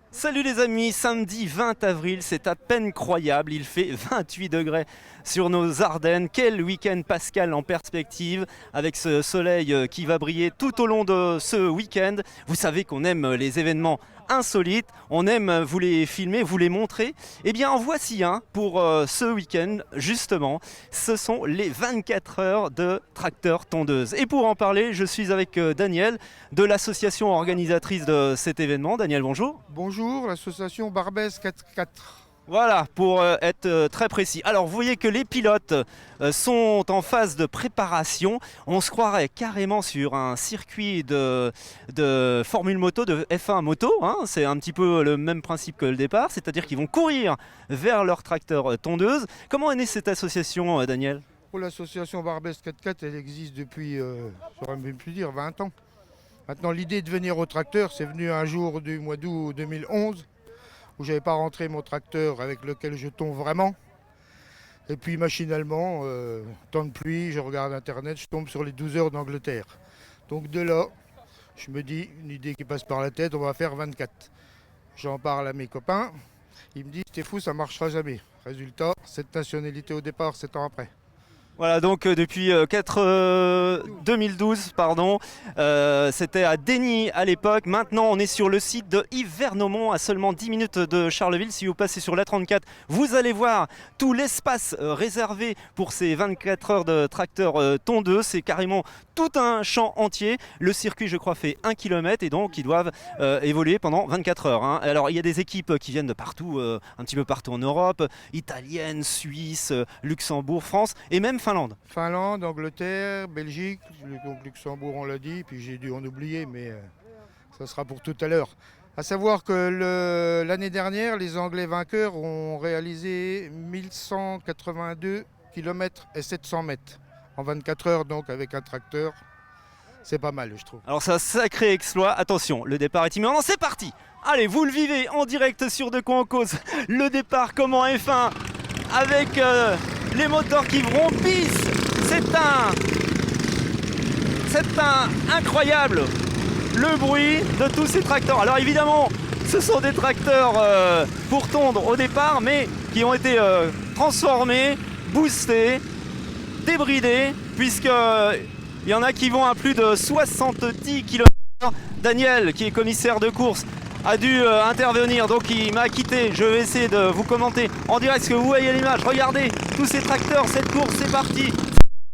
Salut les amis, samedi 20 avril, c'est à peine croyable, il fait 28 degrés sur nos Ardennes. Quel week-end pascal en perspective avec ce soleil qui va briller tout au long de ce week-end. Vous savez qu'on aime les événements insolites, on aime vous les filmer, vous les montrer. Eh bien en voici un pour ce week-end justement, ce sont les 24 heures de tracteur tondeuse. Et pour en parler, je suis avec Daniel de l'association organisatrice de cet événement. Daniel, bonjour. Bonjour, l'association Barbès 4x4. Voilà, pour être très précis. Alors, vous voyez que les pilotes sont en phase de préparation. On se croirait carrément sur un circuit de Formule Moto, de F1 Moto. Hein. C'est un petit peu le même principe que le départ, c'est-à-dire qu'ils vont courir vers leur tracteur tondeuse. Comment est née cette association, Daniel ? Pour l'association Barbès 4x4, elle existe depuis, j'aurais même pu dire, 20 ans. Maintenant, l'idée de venir au tracteur, c'est venu un jour du mois d'août 2011, où j'avais pas rentré mon tracteur avec lequel je tombe vraiment. Et puis machinalement, temps de pluie, je regarde internet, je tombe sur les 12 heures d'Angleterre. Donc de là, je me dis, une idée qui passe par la tête, on va faire 24. J'en parle à mes copains, ils me disent, t'es fou, ça marchera jamais. Résultat, cette nationalité au départ, 7 ans après. Voilà, donc depuis 2012, pardon, c'était à Dény à l'époque. Maintenant, on est sur le site de Yves Vernomont, à seulement 10 minutes de Charleville. Si vous passez sur l'A34, vous allez voir tout l'espace réservé pour ces 24 heures de tracteur tondeux. C'est carrément tout un champ entier. Le circuit, je crois, fait 1 km et donc ils doivent évoluer pendant 24 heures. Hein. Alors, il y a des équipes qui viennent de partout, un petit peu partout en Europe, italienne, Suisse, Luxembourg, France et même Finlande. Finlande, Angleterre, Belgique, donc Luxembourg on l'a dit, puis j'ai dû en oublier, mais ça sera pour tout à l'heure. À savoir que l'année dernière, les Anglais vainqueurs ont réalisé 1182 km et 700 mètres en 24 heures, donc avec un tracteur. C'est pas mal, je trouve. Alors c'est un sacré exploit. Attention, le départ est imminent. C'est parti. Allez, vous le vivez en direct sur De quoi on cause. Le départ comme en F1 avec les moteurs qui vrombissent. C'est incroyable le bruit de tous ces tracteurs. Alors évidemment, ce sont des tracteurs pour tondre au départ, mais qui ont été transformés, boostés, débridés, puisque il y en a qui vont à plus de 70 km/h. Daniel, qui est commissaire de course, a dû intervenir, donc il m'a quitté. Je vais essayer de vous commenter en direct ce que vous voyez à l'image. Regardez, tous ces tracteurs, cette course, c'est parti.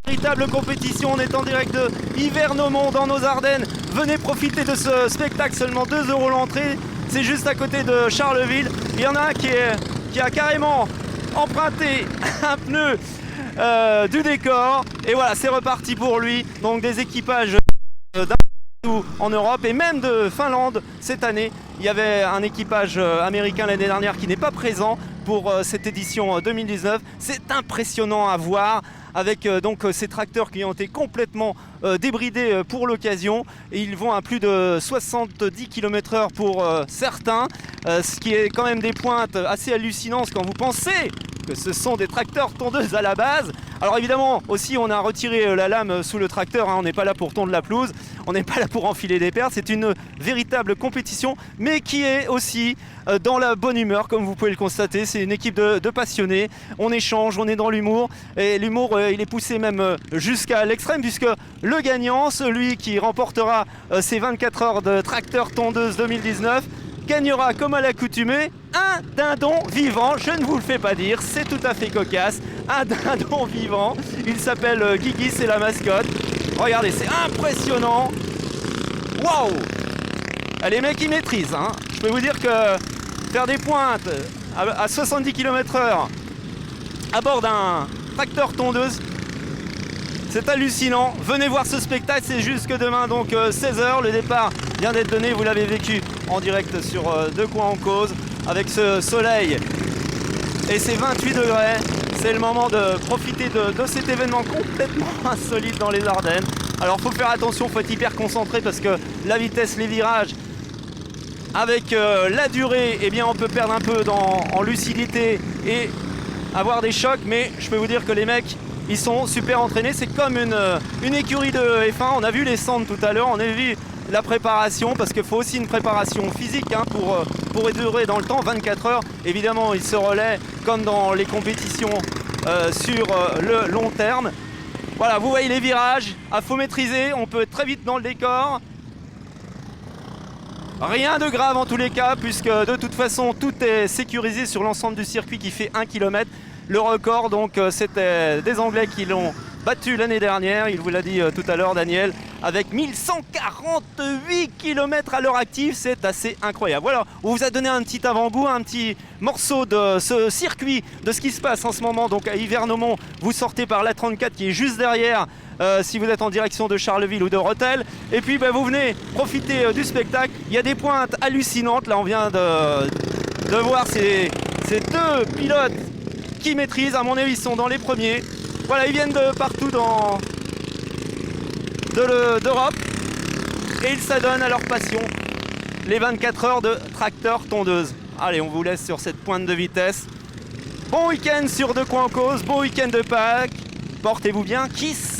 Véritable compétition, on est en direct de Yves Vernomont dans nos Ardennes. Venez profiter de ce spectacle, seulement 2 € l'entrée. C'est juste à côté de Charleville. Il y en a un qui a carrément emprunté un pneu du décor. Et voilà, c'est reparti pour lui. Donc des équipages d'un partout en Europe et même de Finlande cette année. Il y avait un équipage américain l'année dernière qui n'est pas présent pour cette édition 2019. C'est impressionnant à voir avec donc ces tracteurs qui ont été complètement débridés pour l'occasion. Et ils vont à plus de 70 km/h pour certains, ce qui est quand même des pointes assez hallucinantes quand vous pensez que ce sont des tracteurs tondeuses à la base. Alors évidemment aussi on a retiré la lame sous le tracteur, hein. On n'est pas là pour tondre la pelouse, on n'est pas là pour enfiler des pertes, c'est une véritable compétition mais qui est aussi dans la bonne humeur comme vous pouvez le constater. C'est une équipe de passionnés, on échange, on est dans l'humour et l'humour il est poussé même jusqu'à l'extrême puisque le gagnant, celui qui remportera ces 24 heures de tracteur tondeuse 2019, gagnera comme à l'accoutumée un dindon vivant. Je ne vous le fais pas dire, c'est tout à fait cocasse. Un dindon vivant, il s'appelle Guigui, c'est la mascotte. Regardez, c'est impressionnant. Waouh! Les mecs ils maîtrisent, hein. Je peux vous dire que faire des pointes à 70 km/h à bord d'un tracteur tondeuse, c'est hallucinant. Venez voir ce spectacle, c'est jusque demain, donc 16h. Le départ vient d'être donné, vous l'avez vécu en direct sur De quoi on cause, avec ce soleil et ces 28 degrés. C'est le moment de profiter de cet événement complètement insolite dans les Ardennes. Alors faut faire attention, faut être hyper concentré parce que la vitesse, les virages, avec la durée, eh bien on peut perdre un peu en lucidité et avoir des chocs, mais je peux vous dire que les mecs ils sont super entraînés. C'est comme une écurie de F1. On a vu les cendres tout à l'heure, on a vu la préparation, parce qu'il faut aussi une préparation physique hein, pour durer dans le temps, 24 heures. Évidemment, il se relaie comme dans les compétitions sur le long terme. Voilà, vous voyez les virages, il faut maîtriser, on peut être très vite dans le décor. Rien de grave en tous les cas, puisque de toute façon tout est sécurisé sur l'ensemble du circuit qui fait 1 km. Le record, donc c'était des Anglais qui l'ont battu l'année dernière, il vous l'a dit tout à l'heure Daniel, avec 1148 km à l'heure active, c'est assez incroyable. Voilà, on vous a donné un petit avant-goût, un petit morceau de ce circuit, de ce qui se passe en ce moment. Donc à Yvernomont, vous sortez par la 34 qui est juste derrière, si vous êtes en direction de Charleville ou de Rethel. Et puis vous venez profiter du spectacle. Il y a des pointes hallucinantes, là on vient de voir ces deux pilotes qui maîtrisent, à mon avis ils sont dans les premiers. Voilà, ils viennent de partout d'Europe et ils s'adonnent à leur passion, les 24 heures de tracteur tondeuse. Allez, on vous laisse sur cette pointe de vitesse. Bon week-end sur De Quoi en Cause, bon week-end de Pâques, portez-vous bien, kiss.